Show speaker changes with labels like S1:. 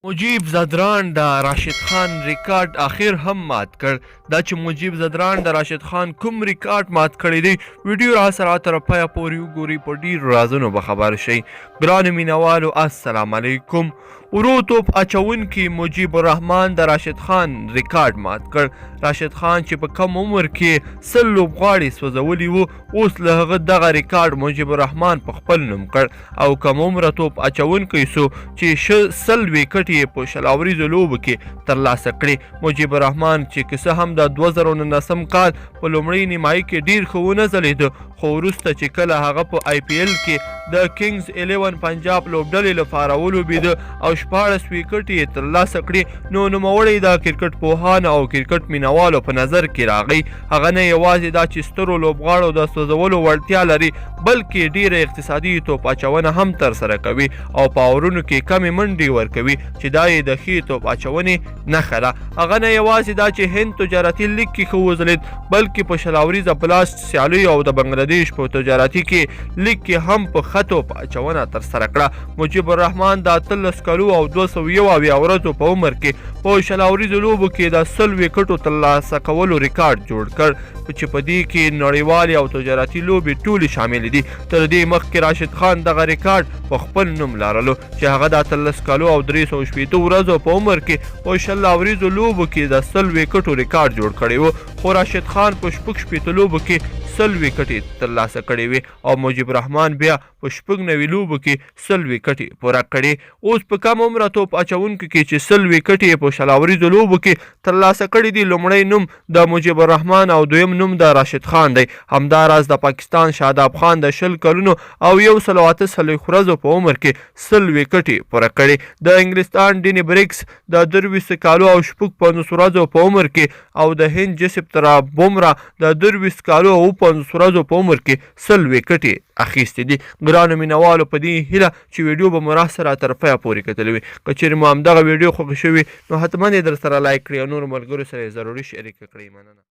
S1: مجیب زدران د راشد خان ریکارډ اخر هم مات کړ. دا چې مجیب زدران د راشد خان کوم ریکارډ مات کړی دی ویډیو را سره تر پایه پورې وګورئ، په ډېرو رازونو به خبر شئ. ګرانو مینوالو السلام علیکم. ورو توپ اچونکي مجیب الرحمن د راشد خان ریکارډ مات کړ. راشد خان چې په کم عمر کې 100 لوبغاړي سوځولي وو، اوس له هغه دغه ریکارډ مجیب الرحمن په خپل نوم کړ او کم عمره توپ اچونکی سو چې 100 وکټ یې په شلاوریزو لوبو کې ترلاسه کړي. مجیب الرحمن چې که څه هم د 2019 کال په لومړۍ نیمایي کې ډیر ښه ونه ځلېده، خو وروسته چې کله هغه په آی پی ایل کې د کینګز 11 پنجاب لوبډلې لپاره ولوبېده او 14 وکټ یې ترلاسه کړي، نو نوموړی د کرکټ پوهانو او کرکټ مینوالو په نظر کې راغی. هغه نه یوازې دا چې سترو لوبغاړو د سوځولو وړتیا لري، بلکې ډیره اقتصادي توپ اچونه هم ترسره کوي او په اورونو کې کمې منډې ورکوي چې دا یې د ښې توپ اچونې نښه ده. هغه نه یوازې دا چې هند تجارتي لیګ کې ښه وځلېد، بلکې په شلاوریزه بلاست سیالیو او د بنګلادیش په تجارتي کې لیګ کې هم په ښه توپ اچونه ترسره کړه. مجیب الرحمن د 18 کلو او 271 ورځو په عمر کې په شلاوریزو لوبو کې د 100 وکټو ترلاسه کولو ریکارډ جوړ کړ، چې په دې کې نړیوالې او تجارتي لوبې ټولې شاملې دي. تر دې مخکې راشد خان دغه ریکارډ په خپل نوم لرلو چې هغه د 18 کلو او 360 ورځو په عمر کې په شلاوریزو لوبو کې د 100 وکټو ریکارډ جوړ کړی و، خو راشد خان په 60 لوبو کې 100 وکټې ترلاسه کړې وې او مجیب الرحمن بیا په 96 لوبو کې 100 وکټې پوره کړې. اوس په کم عمره توپ اچونکو کې چې 100 وکټې په شلاوریزو لوبو کې ترلاسه کړي دي، لومړی نوم د مجیب الرحمن او دویم نوم د راشد خان دی. همداراز د پاکستان شاداب خان د 20 کلونو او 138 ورځو په عمر کې 100 وکټې پوره کړي. د انګلستان ډیني بریکس د 23 کالو او 50 ورځو په عمر کې او د هند جسپترا بومرا د 23 کالو او 50 ورځو په عمر کې 100 وکټې اخیستې دي. ګرانو مینوالو په دې هیله چې ویډیو به مو راسره تر پایه پورې کتلې وي. که چیرې مو همدغه ویډیو خوښه شوې نو حتما یې در سره لایک کړئ او نورو ملګرو سره یې ضروري شریکه کړئ. مننه.